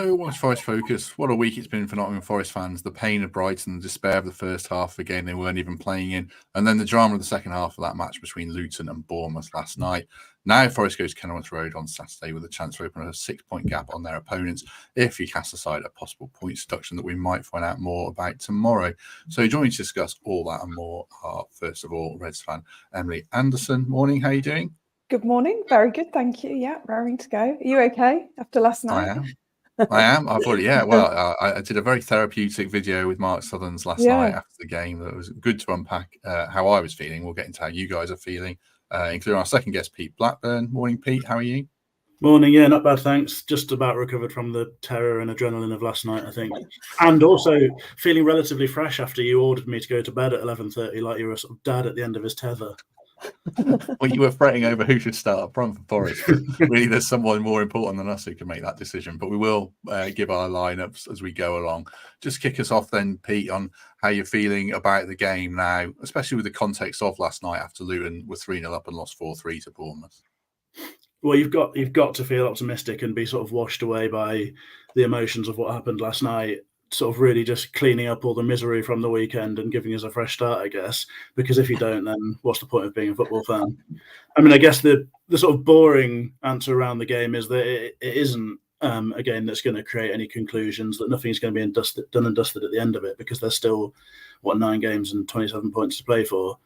So much Forest focus. What a week it's been for Nottingham Forest fans. The pain of Brighton, the despair of the first half of the game they weren't even playing in, and then the drama of the second half of that match between Luton and Bournemouth last night. Now Forest goes to Kenilworth Road on Saturday with a chance to open a 6-point gap on their opponents if you cast aside a possible points deduction that we might find out more about tomorrow. So joining me to discuss all that and more are, first of all, Reds fan Emily Anderson. Morning, how are you doing? Good morning. Very good, thank you. Yeah, raring to go. Are you okay after last night? I am. I've already, Well, I did a very therapeutic video with Mark Southerns last night after the game. That was good to unpack how I was feeling. We'll get into how you guys are feeling, including our second guest, Pete Blackburn. Morning, Pete. How are you? Morning. Yeah, not bad, thanks. Just about recovered from the terror and adrenaline of last night, I think. And also feeling relatively fresh after you ordered me to go to bed at 11:30, like you were sort of dad at the end of his tether. Well, you were fretting over who should start up front for Forest. Really, there's someone more important than us who can make that decision. But we will give our lineups as we go along. Just kick us off then, Pete, on how you're feeling about the game now, especially with the context of last night after Luton were 3-0 up and lost 4-3 to Bournemouth. Well, you've got to feel optimistic and be sort of washed away by the emotions of what happened last night. Sort of really just cleaning up all the misery from the weekend and giving us a fresh start, I guess. Because if you don't, then what's the point of being a football fan? I mean, I guess the sort of boring answer around the game is that it isn't a game that's going to create any conclusions, that nothing's going to be done and dusted at the end of it, because there's still, 9 games and 27 points to play for.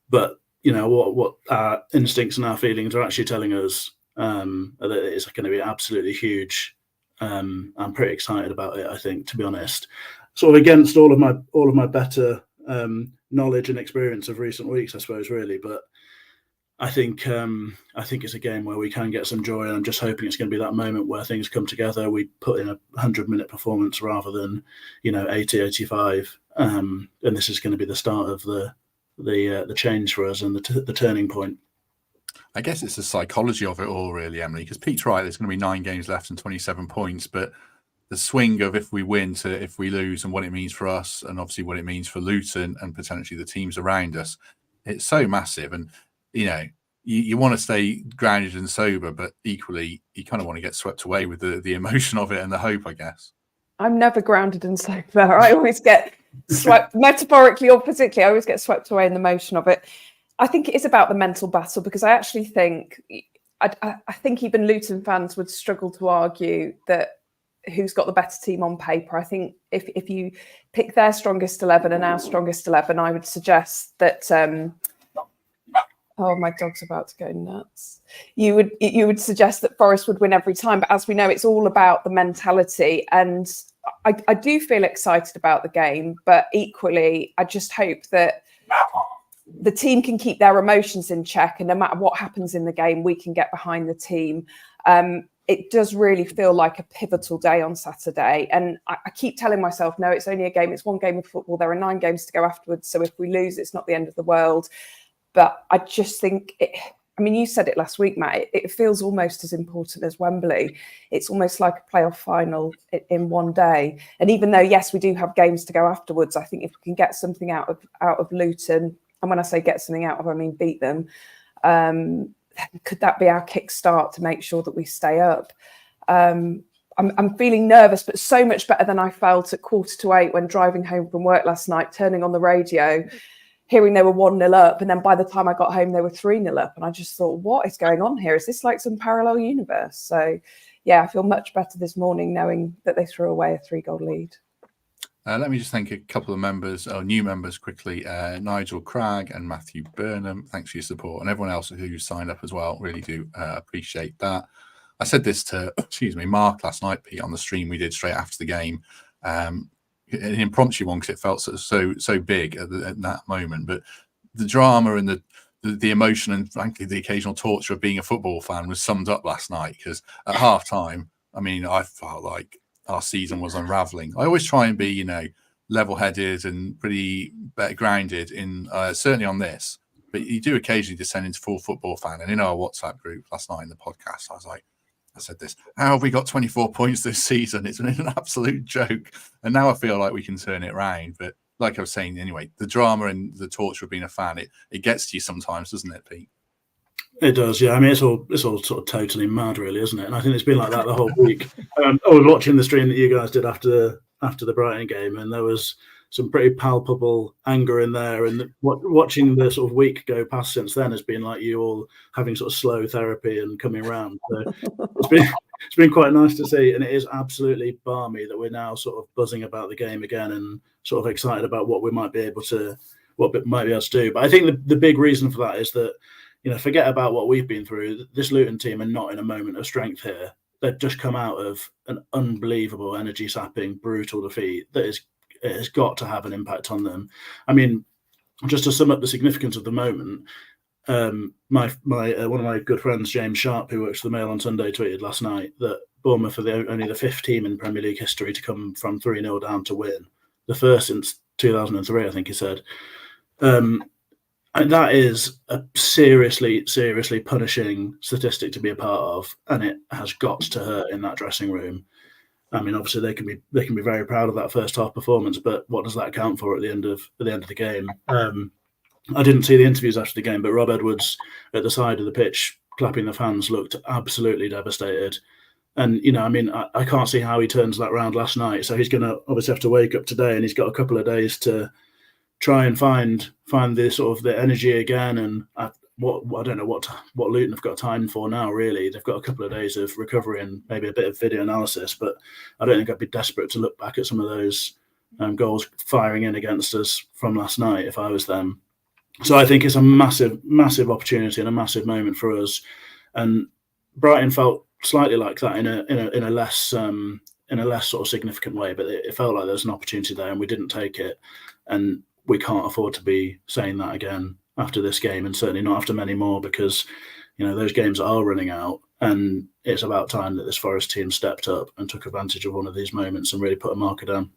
But, you know, what our instincts and our feelings are actually telling us that it's going to be absolutely huge. I'm pretty excited about it, I think, to be honest. Sort of against all of my better knowledge and experience of recent weeks, I suppose, really. But I think it's a game where we can get some joy, and I'm just hoping it's going to be that moment where things come together. We put in a 100-minute performance rather than 80, 85, and this is going to be the start of the change for us and the turning point. I guess it's the psychology of it all, really, Emily, because Pete's right. There's going to be 9 games left and 27 points, but the swing of if we win to if we lose and what it means for us, and obviously what it means for Luton and potentially the teams around us, it's so massive. And, you want to stay grounded and sober, but equally you kind of want to get swept away with the emotion of it and the hope, I guess. I'm never grounded and sober. I always get swept, metaphorically or physically, I always get swept away in the motion of it. I think it is about the mental battle, because I actually think, I think even Luton fans would struggle to argue that who's got the better team on paper. I think if you pick their strongest 11 and our strongest 11, I would suggest that, oh, my dog's about to go nuts. You would suggest that Forest would win every time. But as we know, it's all about the mentality. And I do feel excited about the game, but equally, I just hope that the team can keep their emotions in check, and no matter what happens in the game, we can get behind the team. It does really feel like a pivotal day on Saturday. And I keep telling myself, no, it's only a game. It's one game of football. There are 9 games to go afterwards. So if we lose, it's not the end of the world. But I just think, you said it last week, Matt, it feels almost as important as Wembley. It's almost like a playoff final in one day. And even though, yes, we do have games to go afterwards, I think if we can get something out of Luton, and when I say get something out of, I mean beat them, could that be our kickstart to make sure that we stay up? I'm feeling nervous, but so much better than I felt at 7:45 when driving home from work last night, turning on the radio, hearing they were 1-0 up. And then by the time I got home, they were 3-0 up. And I just thought, what is going on here? Is this like some parallel universe? So, yeah, I feel much better this morning knowing that they threw away a 3-goal lead. Let me just thank a couple of members, or new members quickly. Nigel Cragg and Matthew Burnham, thanks for your support. And everyone else who signed up as well, really do appreciate that. I said this to, Mark last night, Pete, on the stream we did straight after the game. An impromptu one, because it felt so big at that moment. But the drama and the emotion and, frankly, the occasional torture of being a football fan was summed up last night, because at half-time, I felt like our season was unraveling. I always try and be, level-headed and pretty grounded in certainly on this, but you do occasionally descend into full football fan. And in our WhatsApp group last night in the podcast, I said this: how have we got 24 points this season? It's been an absolute joke. And now I feel like we can turn it around. But like I was saying, anyway, the drama and the torture of being a fan, it gets to you sometimes, doesn't it, Pete? It does, yeah. I mean, it's all sort of totally mad, really, isn't it? And I think it's been like that the whole week. I was watching the stream that you guys did after the Brighton game, and there was some pretty palpable anger in there. And watching the sort of week go past since then has been like you all having sort of slow therapy and coming around. So it's been quite nice to see, and it is absolutely balmy that we're now sort of buzzing about the game again and sort of excited about what we might be able to do. But I think the big reason for that is that, you know, forget about what we've been through. This Luton team are not in a moment of strength here. They've just come out of an unbelievable, energy-sapping, brutal defeat that has got to have an impact on them. I mean, just to sum up the significance of the moment, one of my good friends, James Sharp, who works for the Mail on Sunday, tweeted last night that Bournemouth are only the fifth team in Premier League history to come from 3-0 down to win. The first since 2003, I think he said. And that is a seriously punishing statistic to be a part of, and it has got to hurt in that dressing room. I mean, obviously they can be very proud of that first half performance, but what does that count for at the end of the game? I didn't see the interviews after the game, but Rob Edwards at the side of the pitch clapping the fans looked absolutely devastated. And, you know, I mean, I can't see how he turns that round last night. So he's going to obviously have to wake up today, and he's got a couple of days to try and find the sort of the energy again. And I don't know what Luton have got time for now, really. They've got a couple of days of recovery and maybe a bit of video analysis, but I don't think I'd be desperate to look back at some of those goals firing in against us from last night if I was them. So I think it's a massive opportunity and a massive moment for us. And Brighton felt slightly like that in a less sort of significant way, but it felt like there was an opportunity there and we didn't take it. And we can't afford to be saying that again after this game, and certainly not after many more, because, you know, those games are running out, and it's about time that this Forest team stepped up and took advantage of one of these moments and really put a marker down.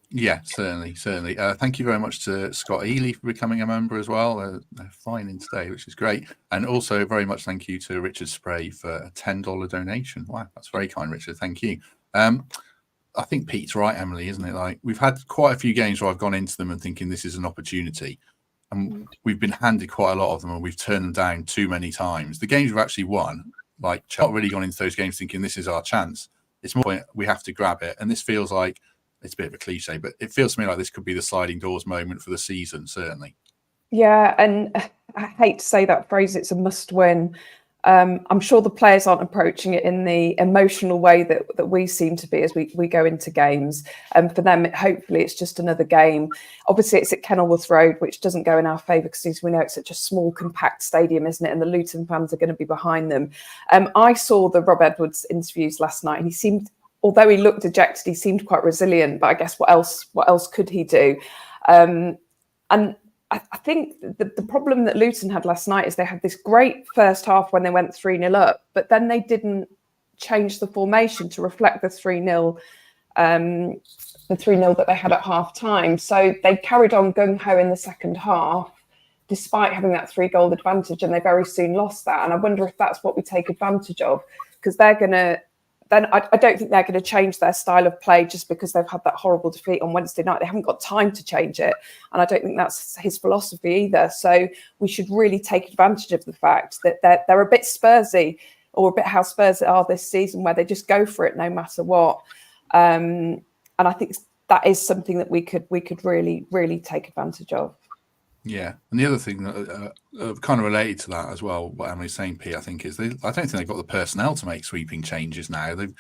Yeah, certainly. Thank you very much to Scott Ely for becoming a member as well. Flying in today, which is great. And also very much thank you to Richard Spray for a $10 donation. Wow, that's very kind, Richard. Thank you. I think Pete's right, Emily, isn't it? Like, we've had quite a few games where I've gone into them and thinking this is an opportunity. And we've been handed quite a lot of them, and we've turned them down too many times. The games we've actually won, like, not really gone into those games thinking this is our chance. It's more we have to grab it. And this feels like, it's a bit of a cliche, but it feels to me like this could be the sliding doors moment for the season, certainly. Yeah, and I hate to say that phrase, it's a must win. I'm sure the players aren't approaching it in the emotional way that we seem to be as we go into games. And for them, hopefully, it's just another game. Obviously, it's at Kenilworth Road, which doesn't go in our favour because we know it's such a small, compact stadium, isn't it? And the Luton fans are going to be behind them. I saw the Rob Edwards interviews last night, and he seemed, although he looked dejected, he seemed quite resilient. But I guess what else could he do? And I think the problem that Luton had last night is they had this great first half when they went 3-0 up, but then they didn't change the formation to reflect the 3-0 that they had at half time. So they carried on gung-ho in the second half, despite having that 3-goal advantage, and they very soon lost that. And I wonder if that's what we take advantage of, because they're going to, then I don't think they're going to change their style of play just because they've had that horrible defeat on Wednesday night. They haven't got time to change it. And I don't think that's his philosophy either. So we should really take advantage of the fact that they're a bit Spursy, or a bit how Spurs are this season, where they just go for it no matter what. And I think that is something that we could really, really take advantage of. Yeah, and the other thing that kind of related to that as well, what Emily's saying, Pete, I think is I don't think they've got the personnel to make sweeping changes now. They've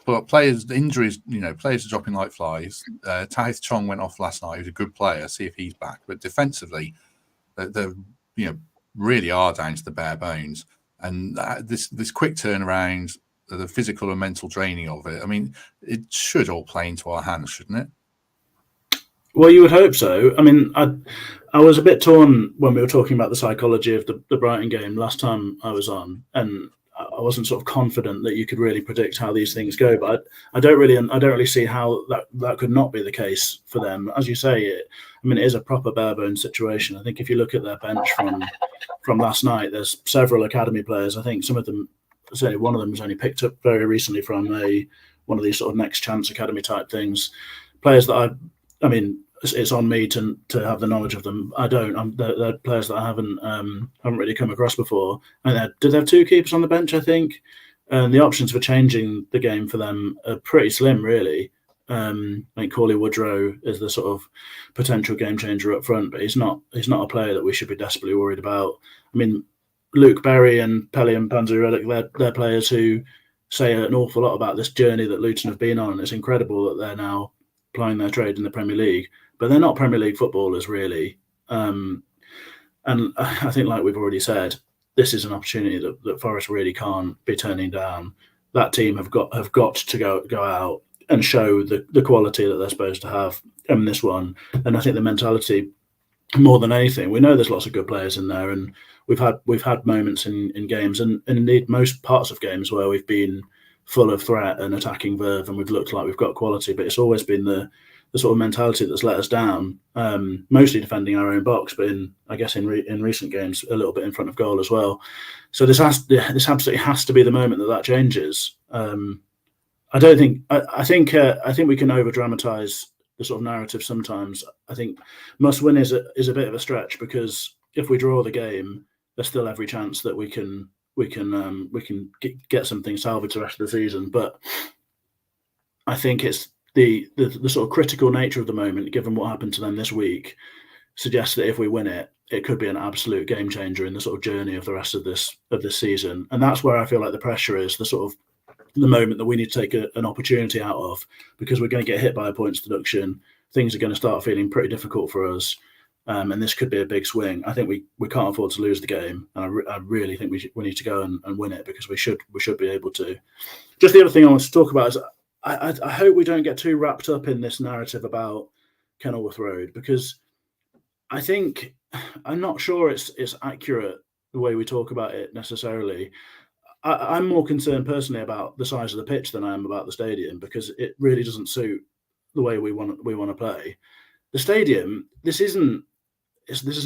got players, injuries, players are dropping like flies. Tahith Chong went off last night. He's a good player. See if he's back. But defensively, they really are down to the bare bones. And this quick turnaround, the physical and mental draining of it, I mean, it should all play into our hands, shouldn't it? Well, you would hope so. I mean, I was a bit torn when we were talking about the psychology of the Brighton game last time I was on, and I wasn't sort of confident that you could really predict how these things go. But I don't really see how that could not be the case for them. As you say, it is a proper bare bones situation. I think if you look at their bench from last night, there's several academy players. I think some of them, certainly one of them, was only picked up very recently from one of these sort of next chance academy type things. Players that it's on me to have the knowledge of them. I don't. They're players that I haven't really come across before. And did they have 2 keepers on the bench? I think, and the options for changing the game for them are pretty slim, really. I think Corley Woodrow is the sort of potential game changer up front, but he's not a player that we should be desperately worried about. I mean, Luke Berry and Pelly and Panzeri-Reddick, they're players who say an awful lot about this journey that Luton have been on, and it's incredible that they're now plying their trade in the Premier League. But they're not Premier League footballers, really. And I think, like we've already said, this is an opportunity that Forest really can't be turning down. That team have got to go out and show the quality that they're supposed to have in this one. And I think the mentality, more than anything, we know there's lots of good players in there, and we've had moments in games and indeed most parts of games where we've been full of threat and attacking verve, and we've looked like we've got quality, but it's always been the sort of mentality that's let us down. Mostly defending our own box, but in recent games a little bit in front of goal as well. So this absolutely has to be the moment that changes. I think we can over dramatize the sort of narrative sometimes. I think must win is a bit of a stretch, because if we draw the game, there's still every chance that we can get something salvaged the rest of the season. But I think it's the sort of critical nature of the moment, given what happened to them this week, suggests that if we win it, it could be an absolute game changer in the sort of journey of the rest of this season. And that's where I feel like the pressure is, the sort of the moment that we need to take an opportunity out of, because we're going to get hit by a points deduction. Things are going to start feeling pretty difficult for us. And this could be a big swing. I think we can't afford to lose the game, and I really think we need to go and win it, because we should be able to. Just the other thing I want to talk about is I hope we don't get too wrapped up in this narrative about Kenilworth Road, because I think I'm not sure it's accurate the way we talk about it necessarily. I'm more concerned personally about the size of the pitch than I am about the stadium, because it really doesn't suit the way we want to play. The stadium, this is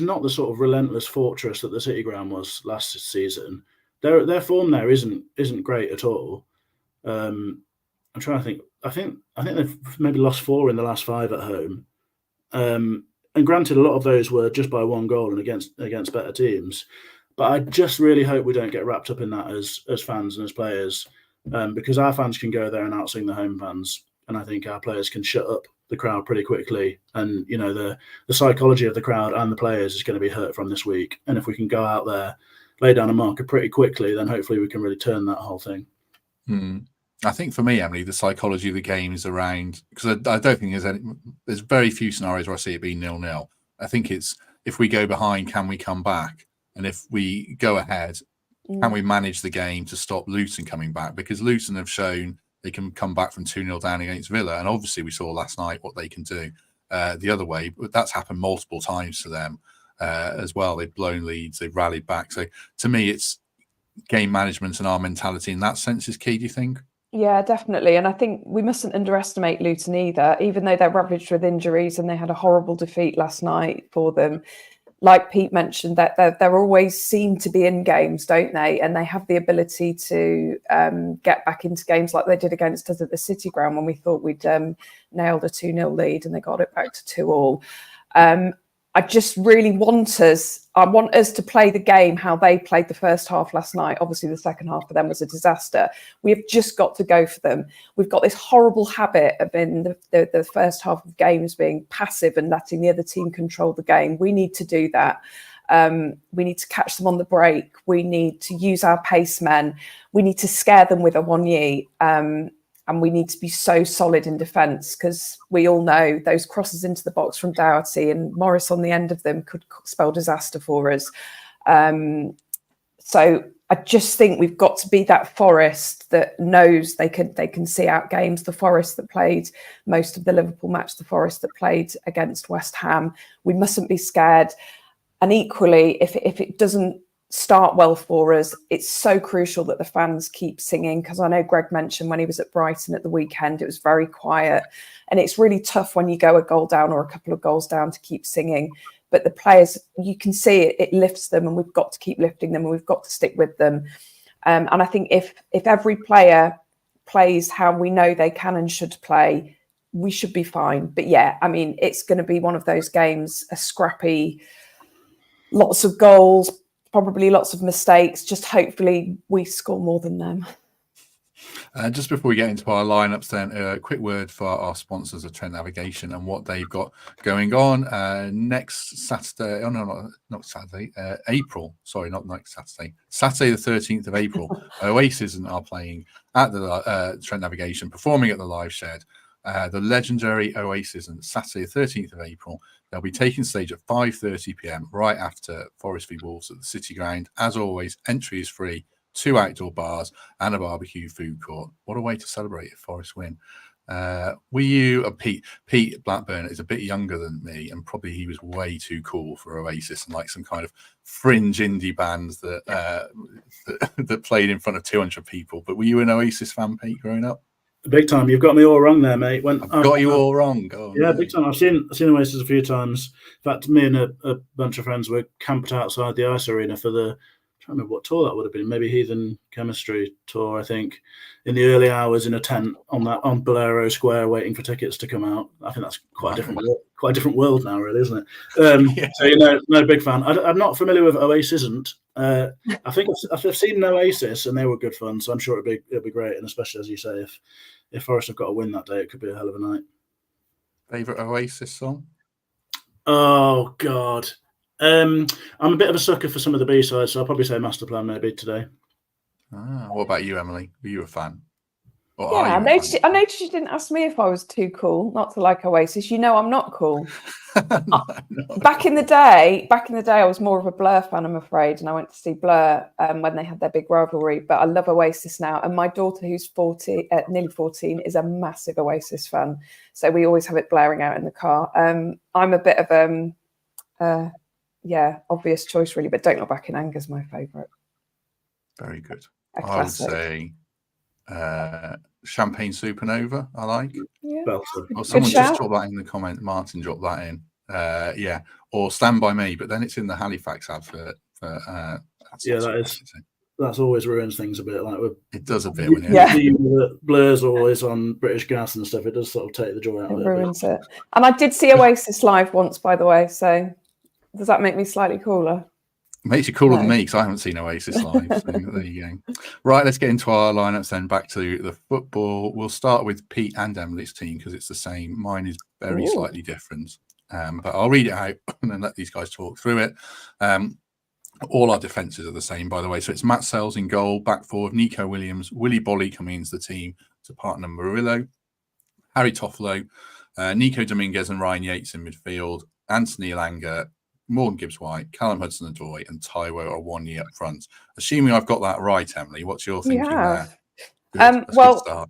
not the sort of relentless fortress that the City Ground was last season. Their form there isn't great at all. I'm trying to think. I think they've maybe lost 4 in the last 5 at home. And granted, a lot of those were just by 1 goal and against better teams. But I just really hope we don't get wrapped up in that as fans and as players, because our fans can go there and outsing the home fans, and I think our players can shut up the crowd pretty quickly. And the psychology of the crowd and the players is going to be hurt from this week. And if we can go out there, lay down a marker pretty quickly, then hopefully we can really turn that whole thing. I think for me, Emily, the psychology of the game is around, because I don't think there's very few scenarios where I see it being 0-0. I think it's, if we go behind, can we come back? And if we go ahead, can we manage the game to stop Luton coming back? Because Luton have shown they can come back from 2-0 down against Villa. And obviously we saw last night what they can do the other way. But that's happened multiple times to them as well. They've blown leads, they've rallied back. So to me, it's game management, and our mentality in that sense is key, do you think? Yeah, definitely. And I think we mustn't underestimate Luton either, even though they're ravaged with injuries and they had a horrible defeat last night for them. Like Pete mentioned, that they're always seem to be in games, don't they? And they have the ability to get back into games like they did against us at the City Ground when we thought we'd nailed a 2-0 lead and they got it back to 2-2. I just really want us to play the game how they played the first half last night. Obviously, the second half for them was a disaster. We have just got to go for them. We've got this horrible habit of in the first half of games being passive and letting the other team control the game. We need to do that. We need to catch them on the break. We need to use our pace men. We need to scare them with a one-ye. And we need to be so solid in defence, because we all know those crosses into the box from Doherty and Morris on the end of them could spell disaster for us. So I just think we've got to be that Forest that knows they can see out games. The Forest that played most of the Liverpool match, the Forest that played against West Ham. We mustn't be scared. And equally, if it doesn't start well for us, it's so crucial that the fans keep singing, because I know Greg mentioned when he was at Brighton at the weekend, it was very quiet, and it's really tough when you go a goal down or a couple of goals down to keep singing. But the players, you can see it lifts them, and we've got to keep lifting them, and we've got to stick with them. And I think if every player plays how we know they can and should play, we should be fine. But yeah, I mean, it's going to be one of those games, a scrappy, lots of goals, probably lots of mistakes. Just hopefully we score more than them. Just before we get into our lineups, then a quick word for our sponsors of Trent Navigation and what they've got going on next Saturday. Oh no, not Saturday. April. Sorry, not next Saturday. Saturday the 13th of April. Oasis are playing at the Trent Navigation, performing at the Live Shed. The legendary Oasis on Saturday the 13th of April. They'll be taking stage at 5:30 p.m. right after Forest v Wolves at the City Ground. As always, entry is free. 2 outdoor bars and a barbecue food court. What a way to celebrate if Forest win. Were you Pete Blackburn is a bit younger than me, and probably he was way too cool for Oasis and like some kind of fringe indie bands that played in front of 200 people. But were you an Oasis fan, Pete, growing up? Big time. You've got me all wrong there, mate. I've got you all wrong. Yeah, big time. I've seen Oasis a few times. In fact, me and a bunch of friends were camped outside the ice arena for the, I can't remember what tour that would have been. Maybe Heathen Chemistry tour, I think, in the early hours in a tent on Bolero Square, waiting for tickets to come out. I think that's quite a different world now, really, isn't it? Yeah. So no big fan. I'm not familiar with Oasis. I think I've seen Oasis, and they were good fun. So I'm sure it'll be great, and especially as you say, if Forest have got a win that day, it could be a hell of a night. Favorite Oasis song? Oh God. I'm a bit of a sucker for some of the B-sides, so I'll probably say Master Plan maybe today. What about you, Emily? Were you a fan? Yeah, I noticed you didn't ask me if I was too cool not to like Oasis. You know I'm not cool. No. Back in the day, I was more of a Blur fan, I'm afraid, and I went to see Blur when they had their big rivalry. But I love Oasis now, and my daughter, who's nearly 14, is a massive Oasis fan. So we always have it blaring out in the car. I'm a bit of obvious choice really, but Don't Look Back in Anger is my favourite. Very good. I would say Champagne Supernova. I like. Yeah. Or someone just dropped that in the comment. Martin dropped that in. Or Stand By Me, but then it's in the Halifax advert. That's always ruins things a bit. Like it does a bit when it Blur's always on British Gas and stuff. It does sort of take the joy out of it. Ruins it. And I did see Oasis live once, by the way. So does that make me slightly cooler? Makes you cooler than me because I haven't seen Oasis live. So there you go. Right, let's get into our lineups then. Back to the football. We'll start with Pete and Emily's team because it's the same. Mine is very slightly different. But I'll read it out and then let these guys talk through it. All our defences are the same, by the way. So it's Matt Sells in goal, back four of Nico Williams, Willie Bolly coming into the team to partner Murillo, Harry Toffolo, Nico Dominguez and Ryan Yates in midfield, Anthony Elanga, Morgan Gibbs-White, Callum Hudson-Odoi and Taiwo are 1 year up front. Assuming I've got that right, Emily, what's your thinking there? Well,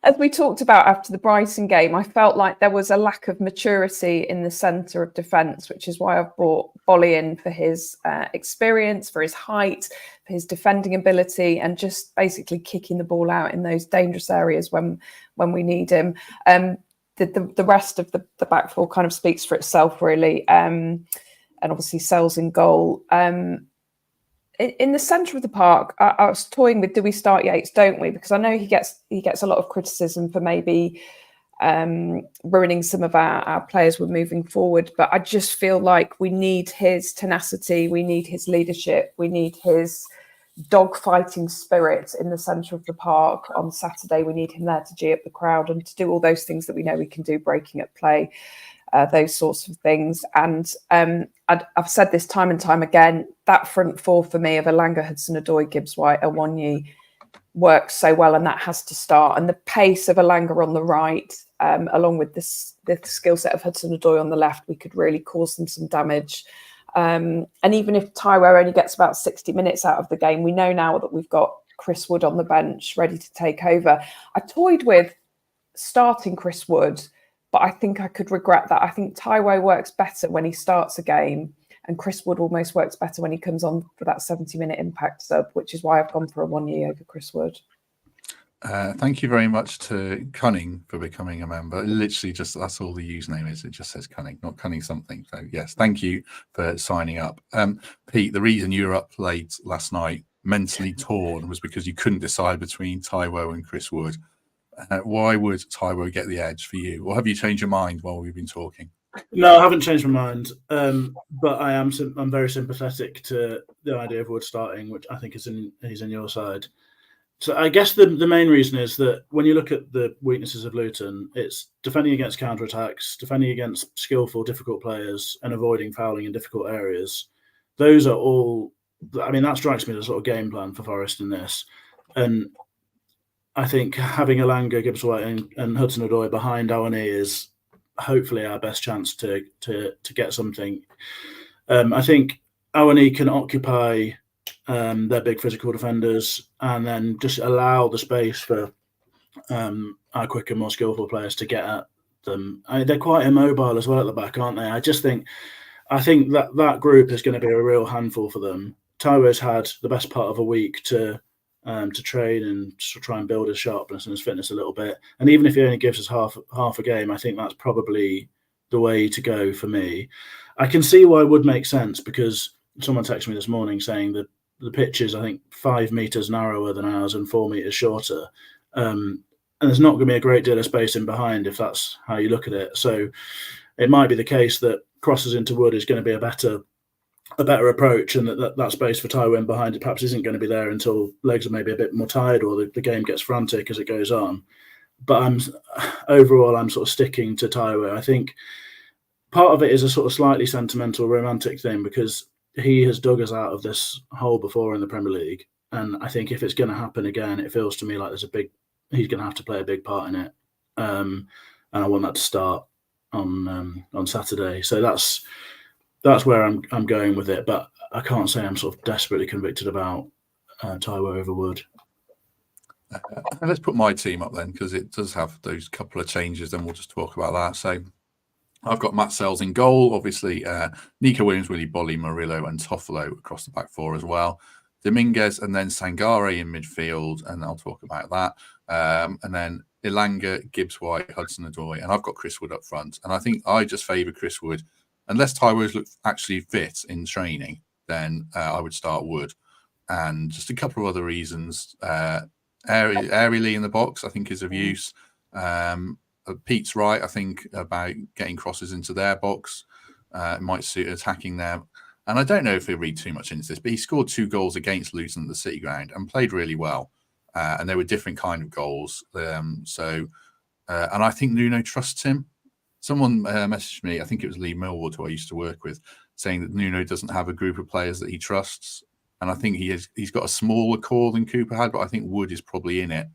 as we talked about after the Brighton game, I felt like there was a lack of maturity in the centre of defence, which is why I've brought Bolly in for his experience, for his height, for his defending ability, and just basically kicking the ball out in those dangerous areas when we need him. The rest of the back four kind of speaks for itself, really. And obviously Sells in goal. In the centre of the park, I was toying with, do we start Yates, don't we? Because I know he gets a lot of criticism for maybe ruining some of our players with moving forward. But I just feel like we need his tenacity, we need his leadership, we need his dog-fighting spirit in the centre of the park on Saturday. We need him there to gee up the crowd and to do all those things that we know we can do, breaking up play, those sorts of things. And I've said this time and time again, that front four for me of Elanga, Hudson-Odoi, Gibbs-White, Awoniyi works so well, and that has to start. And the pace of Elanga on the right, along with the skill set of Hudson-Odoi on the left, we could really cause them some damage. And even if Taiwo only gets about 60 minutes out of the game, we know now that we've got Chris Wood on the bench ready to take over. I toyed with starting Chris Wood, but I think I could regret that. I think Taiwo works better when he starts a game, and Chris Wood almost works better when he comes on for that 70-minute impact sub, which is why I've gone for a 1 year over Chris Wood. Thank you very much to Cunning for becoming a member. Literally just that's all the username is. It just says Cunning, not Cunning something. So yes, thank you for signing up. Pete, the reason you were up late last night, mentally torn, was because you couldn't decide between Taiwo and Chris Wood. Why would Taiwo get the edge for you? Or have you changed your mind while we've been talking? No, I haven't changed my mind, but I'm very sympathetic to the idea of Wood starting, which I think he's in your side. So I guess the main reason is that when you look at the weaknesses of Luton, it's defending against counter-attacks, defending against skillful, difficult players, and avoiding fouling in difficult areas. Those are all, I mean, that strikes me as a sort of game plan for Forest in this. And I think having Elanga, Gibbs-White and Hudson-Odoi behind Awani is hopefully our best chance to get something. I think Awani can occupy their big physical defenders and then just allow the space for our quicker, more skillful players to get at them. They're quite immobile as well at the back, aren't they? I think that group is going to be a real handful for them. Taiwo's had the best part of a week to train and try and build his sharpness and his fitness a little bit. And even if he only gives us half a game, I think that's probably the way to go for me. I can see why it would make sense, because someone texted me this morning saying that the pitch is, I think, 5 meters narrower than ours and 4 meters shorter. And there's not going to be a great deal of space in behind if that's how you look at it. So it might be the case that crosses into Wood is going to be a better approach, and that space for Taiwo in behind it perhaps isn't going to be there until legs are maybe a bit more tired or the game gets frantic as it goes on. But overall I'm sort of sticking to Taiwo. I think part of it is a sort of slightly sentimental, romantic thing, because he has dug us out of this hole before in the Premier League, and I think if it's going to happen again, it feels to me like he's going to have to play a big part in it, and I want that to start on Saturday. So that's where I'm going with it, but I can't say I'm sort of desperately convicted about Taiwo over Wood. Let's put my team up then, because it does have those couple of changes, and we'll just talk about that. So I've got Matt Sells in goal, obviously Nico Williams, Willy Bolly, Murillo and Toffolo across the back four as well. Dominguez and then Sangare in midfield, and I'll talk about that. And then Elanga, Gibbs-White, Hudson-Odoi, and I've got Chris Wood up front. And I think I just favour Chris Wood. Unless Taiwo's look actually fit in training, then I would start Wood. And just a couple of other reasons. Aerially in the box, I think, is of use. Pete's right, I think, about getting crosses into their box. It might suit attacking them. And I don't know if he'll read too much into this, but he scored 2 goals against Luton at the City Ground and played really well. And they were different kind of goals. And I think Nuno trusts him. Someone messaged me, I think it was Lee Millward, who I used to work with, saying that Nuno doesn't have a group of players that he trusts. And I think he's got a smaller core than Cooper had, but I think Wood is probably in it.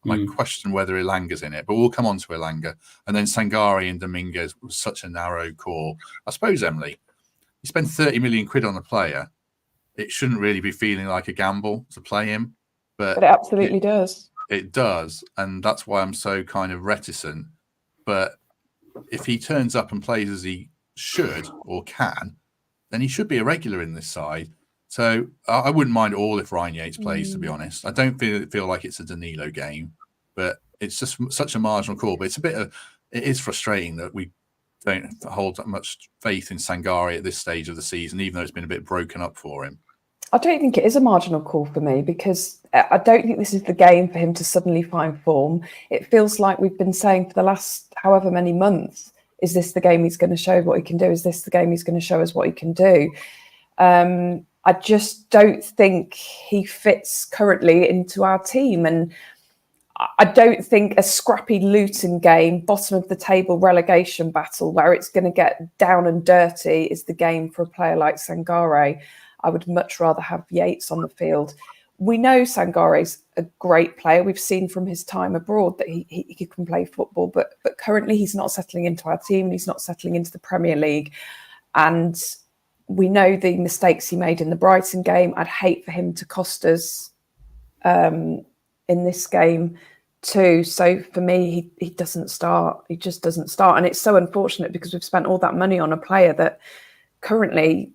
I question whether Elanga's in it, but we'll come on to Elanga. And then Sangare and Dominguez was such a narrow core. I suppose, Emily, you spend 30 million quid on a player, it shouldn't really be feeling like a gamble to play him. But it absolutely does. It does. And that's why I'm so kind of reticent. But if he turns up and plays as he should or can, then he should be a regular in this side. So I wouldn't mind all if Ryan Yates plays, to be honest. I don't feel like it's a Danilo game, but it's just such a marginal call. But it is frustrating that we don't hold that much faith in Sangare at this stage of the season, even though it's been a bit broken up for him. I don't think it is a marginal call for me, because I don't think this is the game for him to suddenly find form. It feels like we've been saying for the last however many months, is this the game he's going to show what he can do? Is this the game he's going to show us what he can do? I just don't think he fits currently into our team. And I don't think a scrappy Luton game, bottom of the table relegation battle, where it's going to get down and dirty, is the game for a player like Sangare. I would much rather have Yates on the field. We know Sangare's a great player. We've seen from his time abroad that he can play football, but currently he's not settling into our team. He's not settling into the Premier League. And we know the mistakes he made in the Brighton game. I'd hate for him to cost us in this game too. So for me, he doesn't start. He just doesn't start. And it's so unfortunate, because we've spent all that money on a player that currently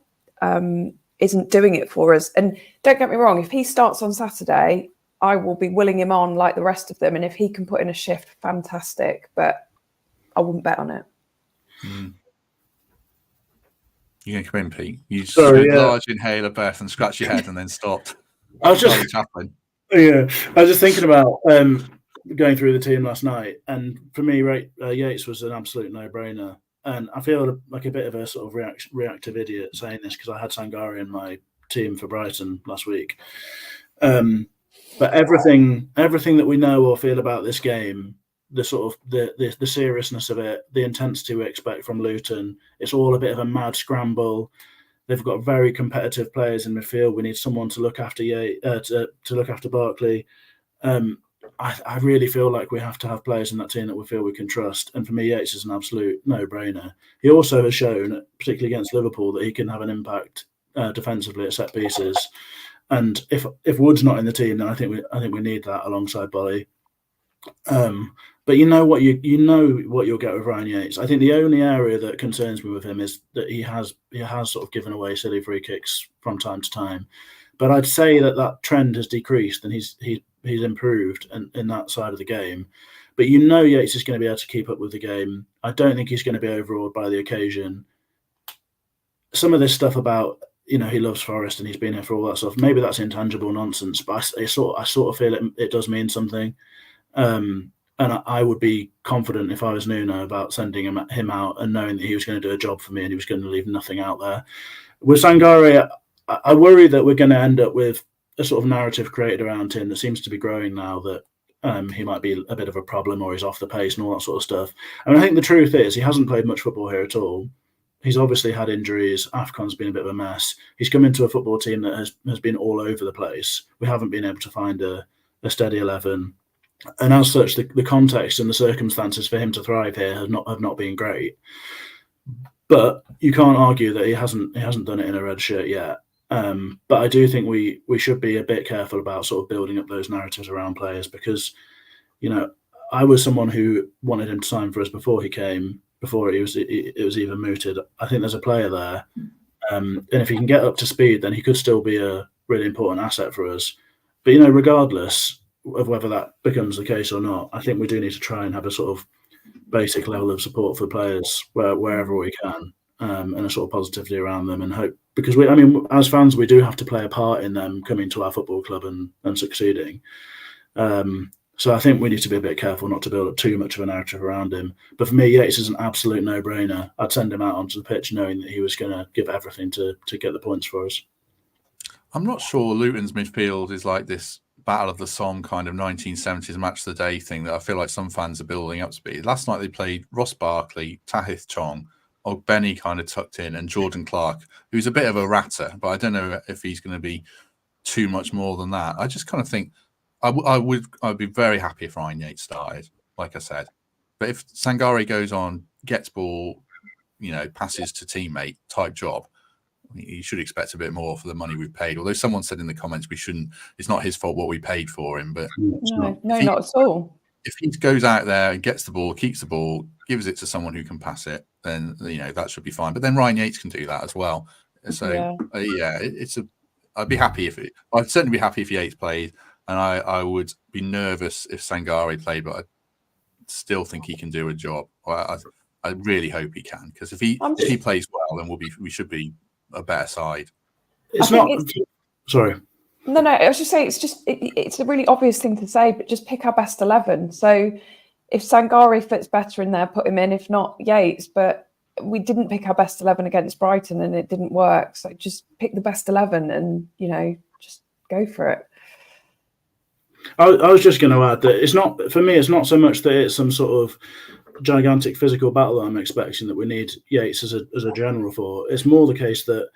isn't doing it for us. And don't get me wrong, if he starts on Saturday, I will be willing him on like the rest of them. And if he can put in a shift, fantastic. But I wouldn't bet on it. You're going to come in, Pete. You large inhale a breath and scratch your head and then stopped. I was just thinking about going through the team last night, and for me, Yates was an absolute no-brainer. And I feel like a bit of a sort of reactive idiot saying this because I had Sangare in my team for Brighton last week. But everything that we know or feel about this game, the sort of the seriousness of it, the intensity we expect from Luton, it's all a bit of a mad scramble. They've got very competitive players in midfield. We need someone to look after to look after Barkley. I really feel like we have to have players in that team that we feel we can trust. And for me, Yates is an absolute no-brainer. He also has shown, particularly against Liverpool, that he can have an impact defensively at set pieces. And if Wood's not in the team, then I think we need that alongside Bolly. But you know what you'll get with Ryan Yates. I think the only area that concerns me with him is that he has sort of given away silly free kicks from time to time. But I'd say that trend has decreased and he's improved in that side of the game. But Yates is going to be able to keep up with the game. I don't think he's going to be overawed by the occasion. Some of this stuff about he loves Forest and he's been here for all that stuff, maybe that's intangible nonsense, but I sort of feel it does mean something. And I would be confident if I was Nuno about sending him out and knowing that he was going to do a job for me and he was going to leave nothing out there. With Sangare, I worry that we're going to end up with a sort of narrative created around him that seems to be growing now that he might be a bit of a problem or he's off the pace and all that sort of stuff. I mean, I think the truth is he hasn't played much football here at all. He's obviously had injuries. AFCON's been a bit of a mess. He's come into a football team that has been all over the place. We haven't been able to find a steady 11. And as such, the context and the circumstances for him to thrive here have not been great. But you can't argue that he hasn't done it in a red shirt yet. But I do think we should be a bit careful about sort of building up those narratives around players because, I was someone who wanted him to sign for us before he came, before it was even mooted. I think there's a player there, and if he can get up to speed, then he could still be a really important asset for us. But regardless of whether that becomes the case or not, I think we do need to try and have a sort of basic level of support for players wherever we can, and a sort of positivity around them and hope. Because as fans, we do have to play a part in them coming to our football club and succeeding. So I think we need to be a bit careful not to build up too much of a narrative around him. But for me, Yates is an absolute no-brainer. I'd send him out onto the pitch knowing that he was going to give everything to get the points for us. I'm not sure Luton's midfield is like this Battle of the Somme kind of 1970s match of the day thing that I feel like some fans are building up to be. Last night they played Ross Barkley, Tahith Chong, Benny kind of tucked in, and Jordan Clark, who's a bit of a ratter, but I don't know if he's going to be too much more than that. I just kind of think I'd be very happy if Ryan Yates started, like I said. But if Sangare goes on, gets ball, passes to teammate type job, you should expect a bit more for the money we've paid. Although someone said in the comments we shouldn't. It's not his fault what we paid for him, but no, not at all. If he goes out there and gets the ball, keeps the ball, gives it to someone who can pass it, then that should be fine. But then Ryan Yates can do that as well. So I'd be happy I'd certainly be happy if Yates played, and I would be nervous if Sangare played, but I still think he can do a job. I really hope he can, because if he plays well, then we should be a better side. Sorry. No, I was just saying it's a really obvious thing to say, but just pick our best 11. So if Sangare fits better in there, put him in. If not, Yates. But we didn't pick our best 11 against Brighton, and it didn't work. So just pick the best 11, and just go for it. I was just going to add that it's not so much that it's some sort of gigantic physical battle that I'm expecting that we need Yates as a general for. It's more the case that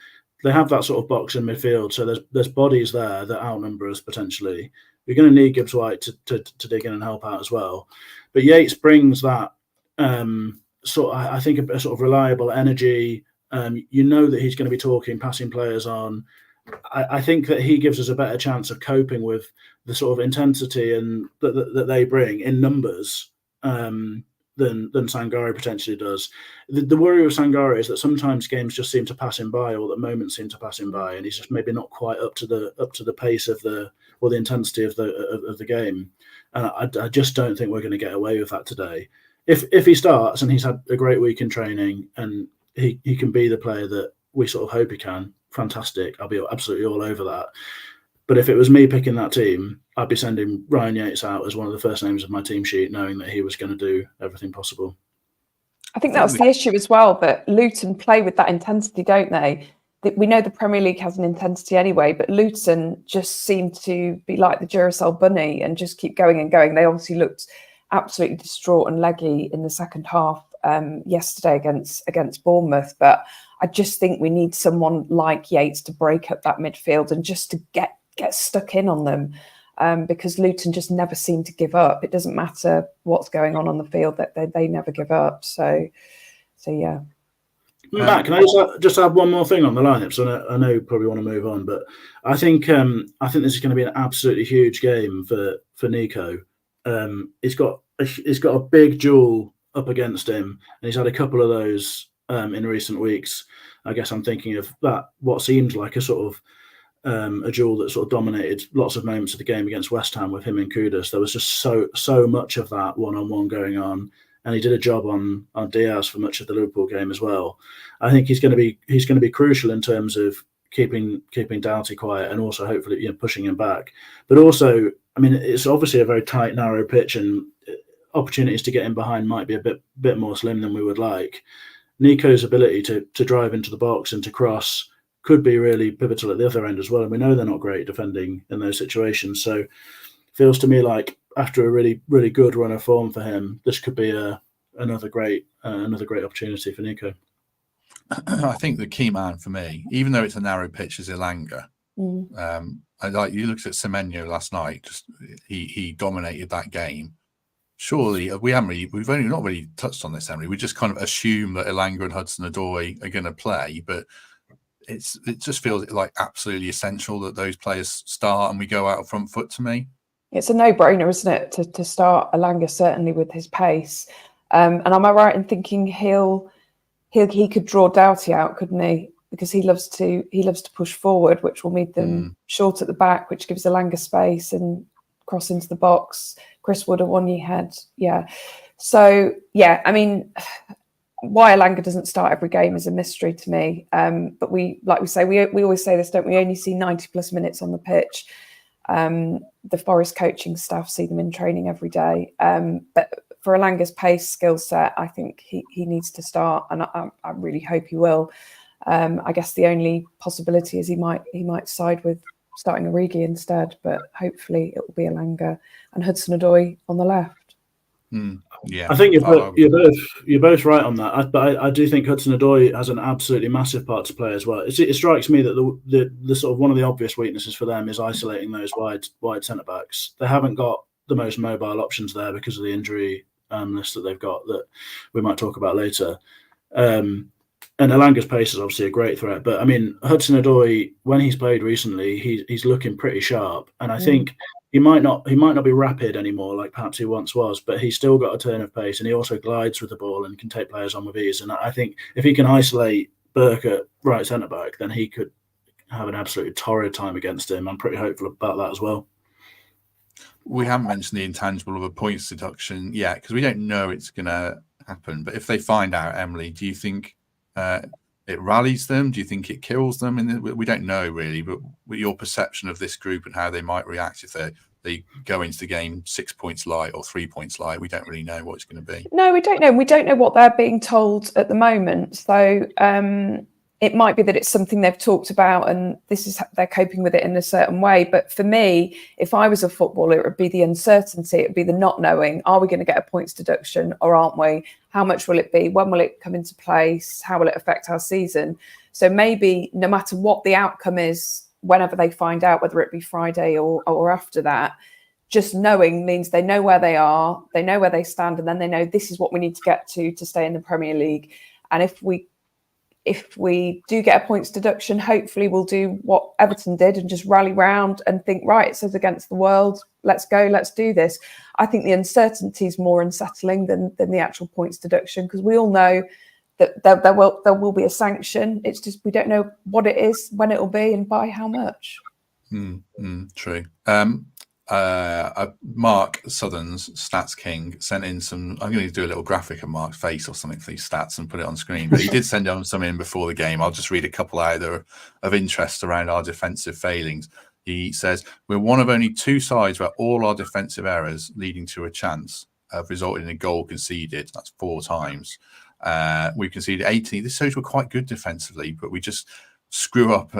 they have that sort of box in midfield, so there's bodies there that outnumber us potentially. We're going to need Gibbs White to dig in and help out as well. But Yates brings that I think a sort of reliable energy. That he's going to be talking, passing players on. I think that he gives us a better chance of coping with the sort of intensity and that they bring in numbers than Sangare potentially does. The worry with Sangare is that sometimes games just seem to pass him by, or that moments seem to pass him by, and he's just maybe not quite up to the pace of the intensity of the game. And I just don't think we're going to get away with that today. If he starts and he's had a great week in training and he can be the player that we sort of hope he can, fantastic. I'll be absolutely all over that. But if it was me picking that team, I'd be sending Ryan Yates out as one of the first names of my team sheet, knowing that he was going to do everything possible. I think that was the issue as well, that Luton play with that intensity, don't they? We know the Premier League has an intensity anyway, but Luton just seemed to be like the Duracell bunny and just keep going and going. They obviously looked absolutely distraught and leggy in the second half yesterday against Bournemouth. But I just think we need someone like Yates to break up that midfield and just to get stuck in on them. Because Luton just never seem to give up. It doesn't matter what's going on the field; that they never give up. So yeah. Matt, can I just add one more thing on the lineup? So I know you probably want to move on, but I think this is going to be an absolutely huge game for Nico. He's got a big duel up against him, and he's had a couple of those in recent weeks. I guess I'm thinking of that what seemed like a sort of a duel that sort of dominated lots of moments of the game against West Ham with him and Kudus. There was just so much of that one-on-one going on, and he did a job on Diaz for much of the Liverpool game as well. I think he's going to be crucial in terms of keeping Doughty quiet and also hopefully pushing him back. But also, I mean, it's obviously a very tight, narrow pitch, and opportunities to get in behind might be a bit more slim than we would like. Nico's ability to drive into the box and to cross could be really pivotal at the other end as well. And we know they're not great defending in those situations. So it feels to me like after a really, really good run of form for him, this could be another great opportunity for Nico. I think the key man for me, even though it's a narrow pitch, is Elanga. You looked at Semenyo last night. Just he dominated that game. Surely we've only not really touched on this, Henry. We just kind of assume that Elanga and Hudson-Odoi are going to play, but it just feels like absolutely essential that those players start and we go out front foot. To me, it's a no-brainer, isn't it, to start Elanga, certainly with his pace. And am I right in thinking he could draw Doughty out, couldn't he? Because he loves to push forward, which will meet them short at the back, which gives Elanga space and cross into the box. Chris Wood, a one you had, yeah. So yeah, I mean, why Elanga doesn't start every game is a mystery to me. But we always say this, don't we? Only see 90+ minutes on the pitch. The Forest coaching staff see them in training every day. But for Elanga's pace, skill set, I think he needs to start, and I really hope he will. I guess the only possibility is he might side with starting Origi instead, but hopefully it will be Elanga and Hudson-Odoi on the left. Yeah, I think you're both right on that. But I do think Hudson-Odoi has an absolutely massive part to play as well. It strikes me that the sort of one of the obvious weaknesses for them is isolating those wide centre backs. They haven't got the most mobile options there because of the injury list that they've got that we might talk about later. And Elanga's pace is obviously a great threat, but I mean Hudson-Odoi, when he's played recently, he's looking pretty sharp, and I think he might not be rapid anymore like perhaps he once was, but he's still got a turn of pace, and he also glides with the ball and can take players on with ease. And I think if he can isolate Burke at right centre back, then he could have an absolutely torrid time against him. I'm pretty hopeful about that as well. We haven't mentioned the intangible of a points deduction yet because we don't know it's going to happen. But if they find out, Emily, do you think it rallies them? Do you think it kills them? And we don't know really, but with your perception of this group and how they might react if they go into the game 6 points light or 3 points light, we don't really know what it's going to be. No, we don't know. We don't know what they're being told at the moment. So it might be that it's something they've talked about and they're coping with it in a certain way. But for me, if I was a footballer, it would be the uncertainty. It would be the not knowing. Are we going to get a points deduction or aren't we? How much will it be? When will it come into place? How will it affect our season? So maybe no matter what the outcome is, whenever they find out, whether it be Friday or after that, just knowing means they know where they are, they know where they stand, and then they know this is what we need to get to stay in the Premier League. And if we do get a points deduction, hopefully we'll do what Everton did and just rally round and think, right, it says against the world, let's go, let's do this. I think the uncertainty is more unsettling than the actual points deduction, because we all know that there will be a sanction. It's just we don't know what it is, when it will be, and by how much. True. Mark Southern's Stats King sent in some. I'm going to do a little graphic of Mark's face or something for these stats and put it on screen. But he did send on some in before the game. I'll just read a couple out there of interest around our defensive failings. He says, we're one of only 2 sides where all our defensive errors leading to a chance have resulted in a goal conceded. That's 4 times. We've conceded 18. This shows we're quite good defensively, but we just screw up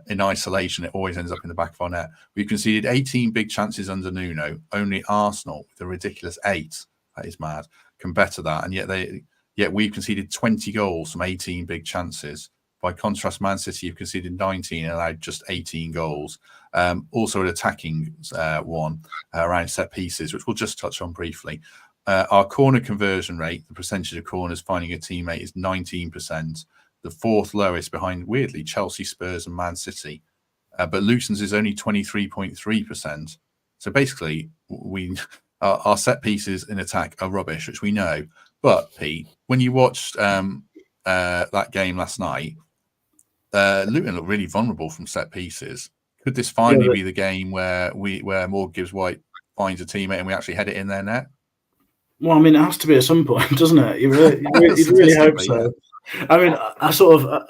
in isolation. It always ends up in the back of our net. We've conceded 18 big chances under Nuno. Only Arsenal, with a ridiculous 8, that is mad, can better that. And yet we've conceded 20 goals from 18 big chances. By contrast, Man City have conceded 19 and allowed just 18 goals. Also an attacking one around set pieces, which we'll just touch on briefly. Our corner conversion rate, the percentage of corners finding a teammate, is 19%, the 4th lowest behind, weirdly, Chelsea, Spurs and Man City. But Luton's is only 23.3%. So basically, our set pieces in attack are rubbish, which we know. But, Pete, when you watched that game last night, Luton looked really vulnerable from set pieces. Could this finally be the game where Morgan Gibbs-White finds a teammate and we actually head it in their net? Well, I mean, it has to be at some point, doesn't it? You really hope so. Yeah. I mean, I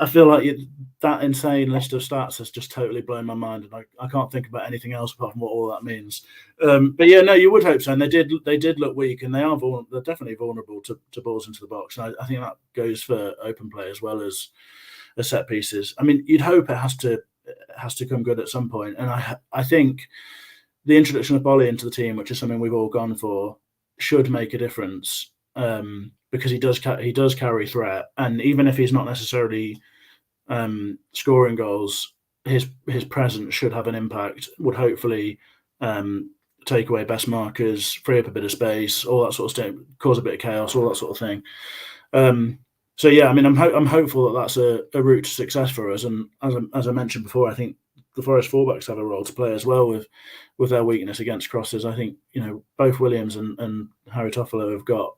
feel like that insane list of stats has just totally blown my mind, and I can't think about anything else apart from what all that means. But yeah, no, you would hope so. And they did look weak, and they're definitely vulnerable to balls into the box. And I think that goes for open play as well as set pieces. I mean, you'd hope it has to come good at some point, and I think the introduction of Bolly into the team, which is something we've all gone for, should make a difference. Because he does carry threat, and even if he's not necessarily scoring goals, his presence should have an impact. Would hopefully take away best markers, free up a bit of space, all that sort of stuff, cause a bit of chaos, all that sort of thing. So yeah, I mean, I'm hopeful that that's a route to success for us. And as I mentioned before, I think the Forest fullbacks have a role to play as well with their weakness against crosses. I think both Williams and Harry Toffolo have got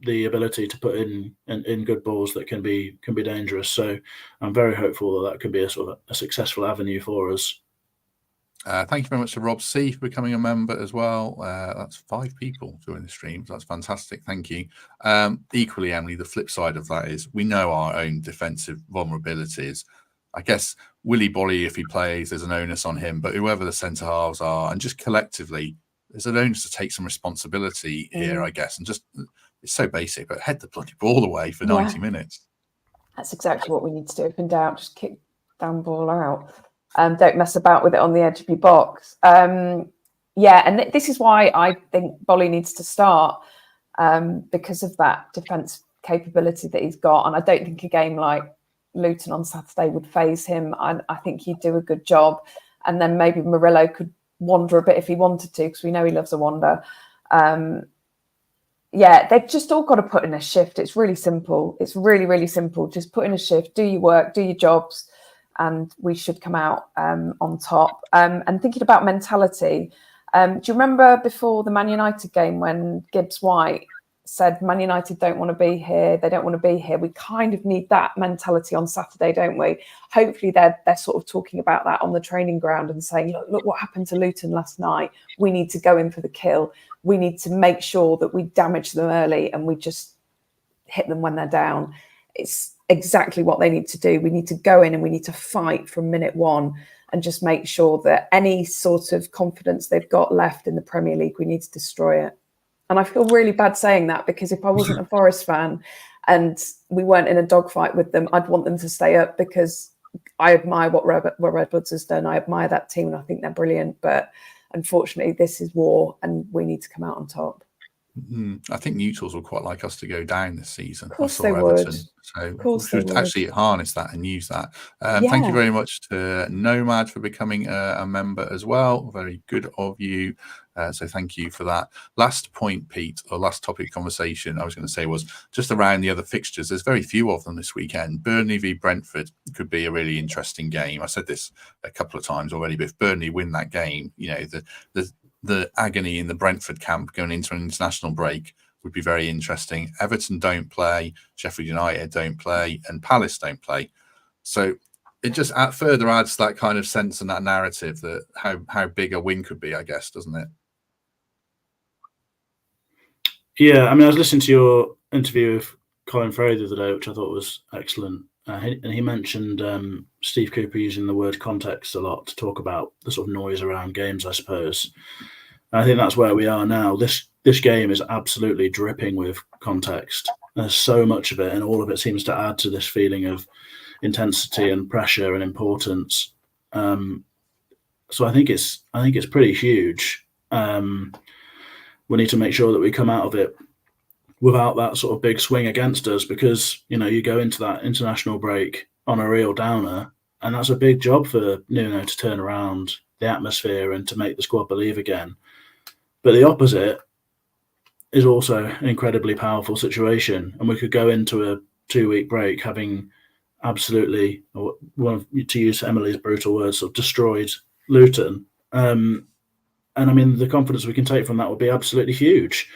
the ability to put in good balls that can be dangerous. So I'm very hopeful that could be a sort of a successful avenue for us. Thank you very much to Rob C for becoming a member as well. That's 5 people joining the stream. So that's fantastic. Thank you. Equally, Emily, the flip side of that is we know our own defensive vulnerabilities. I guess Willy Bolly, if he plays, there's an onus on him, but whoever the centre halves are, and just collectively, there's an onus to take some responsibility here, I guess, and just. It's so basic, but head the bloody ball away for 90 minutes. That's exactly what we need to do. Up and down, just kick down ball out. Don't mess about with it on the edge of your box. And this is why I think Bolly needs to start because of that defence capability that he's got. And I don't think a game like Luton on Saturday would faze him. I think he'd do a good job. And then maybe Murillo could wander a bit if he wanted to, because we know he loves a wander. They've just all got to put in a shift. It's really simple. It's really, really simple. Just put in a shift, do your work, do your jobs, and we should come out on top. And thinking about mentality, do you remember before the Man United game when Gibbs-White said Man United don't want to be here, they don't want to be here? We kind of need that mentality on Saturday, don't we? Hopefully they're sort of talking about that on the training ground and saying, look what happened to Luton last night. We need to go in for the kill. We need to make sure that we damage them early and we just hit them when they're down. It's exactly what they need to do. We need to go in and we need to fight from minute 1 and just make sure that any sort of confidence they've got left in the Premier League, we need to destroy it. And I feel really bad saying that, because if I wasn't a Forest fan and we weren't in a dogfight with them, I'd want them to stay up, because I admire what Redwoods has done. I admire that team and I think they're brilliant. But unfortunately, this is war and we need to come out on top. I think neutrals will quite like us to go down this season. Of course they would. So we should actually harness that and use that. Thank you very much to Nomad for becoming a member as well. Very good of you. So thank you for that. Last point, Pete, or last topic conversation I was going to say was just around the other fixtures. There's very few of them this weekend. Burnley v Brentford could be a really interesting game. I said this a couple of times already, but if Burnley win that game, the agony in the Brentford camp going into an international break would be very interesting. Everton don't play, Sheffield United don't play, and Palace don't play. So it just further adds that kind of sense and that narrative that how big a win could be, I guess, doesn't it? Yeah, I mean, I was listening to your interview with Colin Farrell the other day, which I thought was excellent. and he mentioned Steve Cooper using the word context a lot to talk about the sort of noise around games, I suppose. And I think that's where we are now. This game is absolutely dripping with context. There's so much of it, and all of it seems to add to this feeling of intensity and pressure and importance. So I think it's pretty huge. We need to make sure that we come out of it without that sort of big swing against us, because you go into that international break on a real downer, and that's a big job for Nuno to turn around the atmosphere and to make the squad believe again. But the opposite is also an incredibly powerful situation, and we could go into a 2-week break having absolutely, to use Emily's brutal words, sort of destroyed Luton. And I mean, the confidence we can take from that would be absolutely huge.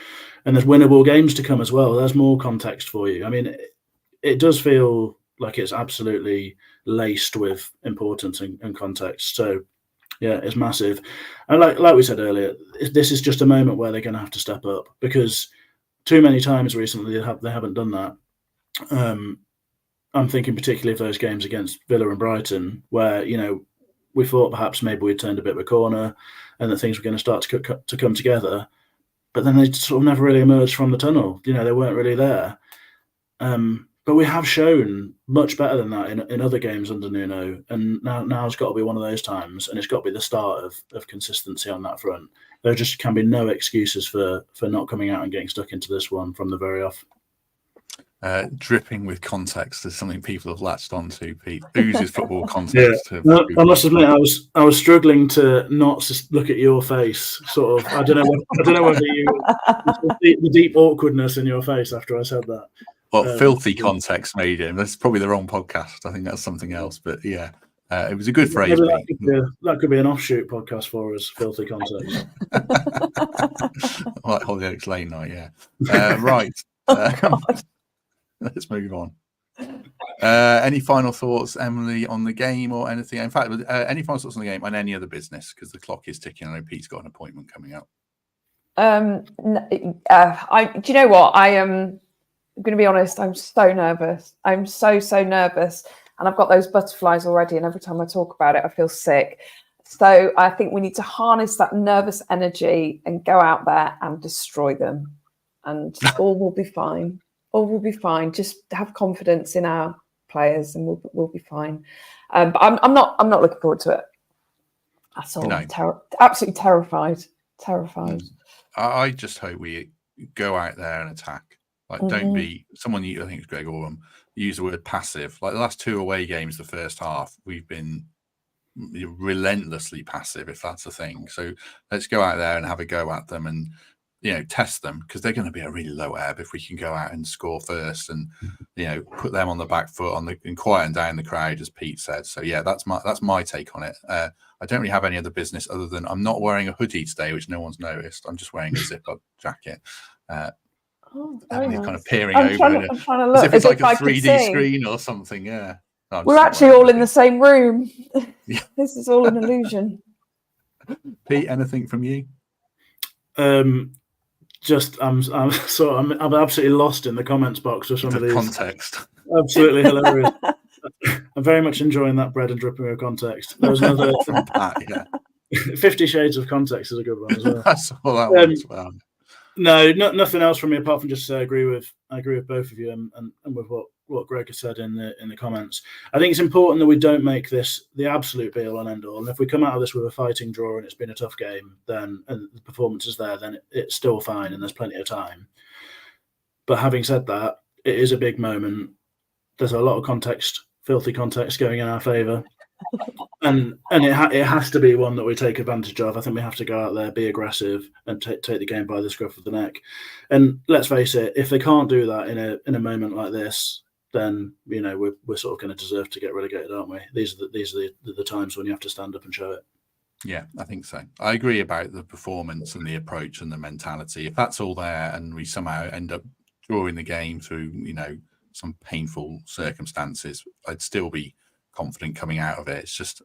And there's winnable games to come as well. There's more context for you. I mean, it does feel like it's absolutely laced with importance and context. So, yeah, it's massive. And like we said earlier, this is just a moment where they're going to have to step up, because too many times recently they haven't done that. I'm thinking particularly of those games against Villa and Brighton, where we thought perhaps maybe we turned a bit of a corner and that things were going to start to come together, but then they sort of never really emerged from the tunnel. They weren't really there. But we have shown much better than that in other games under Nuno, and now's got to be one of those times, and it's got to be the start of consistency on that front. There just can be no excuses for not coming out and getting stuck into this one from the very off. Dripping with context is something people have latched onto. Pete oozes football context. Yeah. I must admit, I was struggling to not just look at your face. Sort of, I don't know whether you the deep awkwardness in your face after I said that. Well, filthy context made him. That's probably the wrong podcast. I think that's something else. But yeah, it was a good phrase. That could be an offshoot podcast for us. Filthy context. Like Hollyoaks Lane Night. Yeah. Right. Let's move on. Any final thoughts, Emily, on the game or anything? In fact, any final thoughts on the game and any other business, because the clock is ticking. I know Pete's got an appointment coming up. Do you know what? I'm going to be honest. I'm so nervous. I'm so nervous, and I've got those butterflies already. And every time I talk about it, I feel sick. So I think we need to harness that nervous energy and go out there and destroy them, and all will be fine. All will be fine. Just have confidence in our players, and we'll be fine. But I'm not looking forward to it. That's all. No. Absolutely terrified. I just hope we go out there and attack. Like, don't be someone. I think it's Greg Orham used the word passive. Like the last 2 away games, the first half, we've been relentlessly passive, if that's a thing. So let's go out there and have a go at them and test them, because they're going to be a really low ebb if we can go out and score first and put them on the back foot and quieten down the crowd, as Pete said. So yeah, that's my take on it. I don't really have any other business other than I'm not wearing a hoodie today, which no one's noticed. I'm just wearing a zip-up jacket. Nice. Kind of peering over I'm trying to look as if it's like a 3D screen or something. Yeah, no, we're actually all in the same room. Yeah. This is all an illusion. Pete, anything from you? Just I'm absolutely lost in the comments box with some of these context. Absolutely hilarious. I'm very much enjoying that bread and dripping with context. There was another from Pat, yeah. 50 Shades of Context is a good one as well. I saw that one as well. No, nothing else from me apart from just I agree with both of you and with what Greg has said in the comments. I think it's important that we don't make this the absolute be all and end all. And if we come out of this with a fighting draw and it's been a tough game, then and the performance is there, then it's still fine and there's plenty of time. But having said that, it is a big moment. There's a lot of context, filthy context going in our favour. And it has to be one that we take advantage of. I think we have to go out there, be aggressive, and take the game by the scruff of the neck. And let's face it, if they can't do that in a moment like this, then we're sort of going to deserve to get relegated, aren't we? These are the times when you have to stand up and show it. Yeah, I think so. I agree about the performance and the approach and the mentality. If that's all there and we somehow end up drawing the game through some painful circumstances, I'd still be confident coming out of it. It's just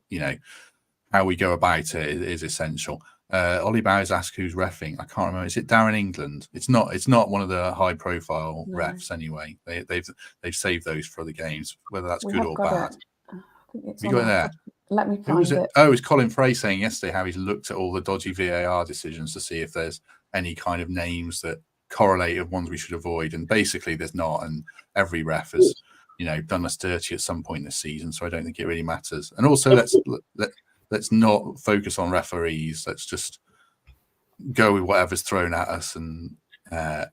how we go about it is essential. Ollie Bowers asked who's reffing. I can't remember. Is it Darren England? It's not. It's not one of the high-profile refs anyway. They've saved those for other games, whether that's good or bad. I think it's You got it there. Let me Who find was it? it. Oh, it was Colin Frey saying yesterday how he's looked at all the dodgy VAR decisions to see if there's any kind of names that correlate of ones we should avoid. And basically, there's not. And every ref has, done us dirty at some point this season. So I don't think it really matters. And also, let's not focus on referees. Let's just go with whatever's thrown at us, and I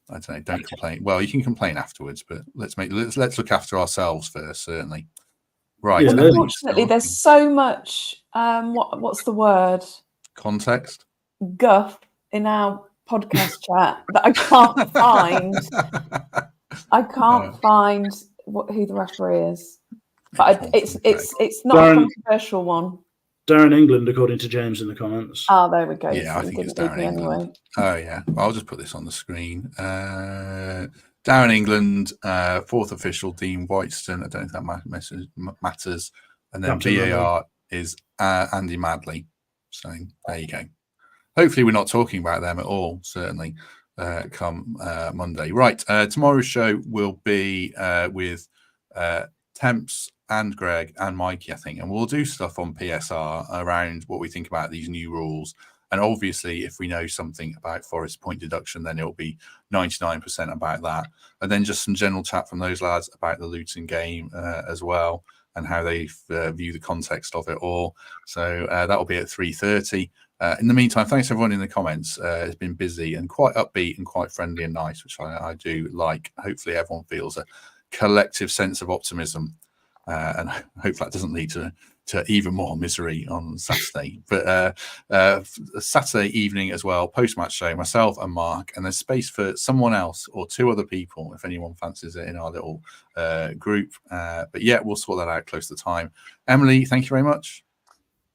don't know. Don't complain. Well, you can complain afterwards, but let's look after ourselves first, certainly. Right. Yeah, unfortunately, there's so much. What's the word? Context. Guff in our podcast chat that I can't find. I can't find who the referee is. But it's not a controversial one. Darren England, according to James in the comments. Oh, there we go. Yeah, So I think it's Darren England. Anyway. Oh, yeah. I'll just put this on the screen. Darren England, fourth official, Dean Whiteston. I don't know if that matters. And then VAR is Andy Madley. So there you go. Hopefully we're not talking about them at all, certainly, come Monday. Right. Tomorrow's show will be with Temps and Greg and Mikey, I think, and we'll do stuff on PSR around what we think about these new rules. And obviously, if we know something about Forest point deduction, then it'll be 99% about that. And then just some general chat from those lads about the Luton game as well, and how they view the context of it all. So that'll be at 3:30. In the meantime, thanks everyone in the comments. It's been busy and quite upbeat and quite friendly and nice, which I do like. Hopefully everyone feels a collective sense of optimism, and I hope that doesn't lead to even more misery on Saturday. But Saturday evening as well, post-match show, myself and Mark, and there's space for someone else or two other people if anyone fancies it in our little group. But yeah, we'll sort that out close to the time. Emily, thank you very much.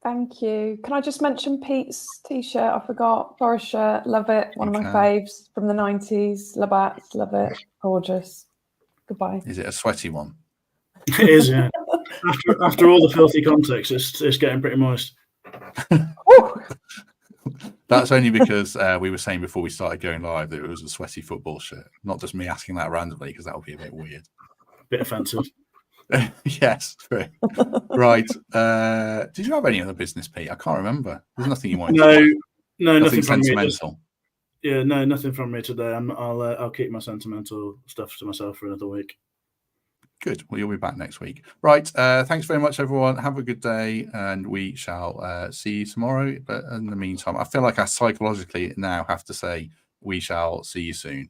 Thank you. Can I just mention Pete's t-shirt? I forgot. Forest shirt, love it. One of my faves from the 90s. Labats, love it. Gorgeous. Goodbye. Is it a sweaty one? It is, yeah. After all the filthy context, it's getting pretty moist. That's only because we were saying before we started going live that it was a sweaty football shirt. Not just me asking that randomly, because that would be a bit weird. Bit offensive. Yes, true. Right. Did you have any other business, Pete? I can't remember. There's nothing you wanted to say. No, nothing from sentimental. Me. No, nothing from me today. I'll keep my sentimental stuff to myself for another week. Good. Well, you'll be back next week. Right. Thanks very much, everyone. Have a good day, and we shall see you tomorrow. But in the meantime, I feel like I psychologically now have to say we shall see you soon.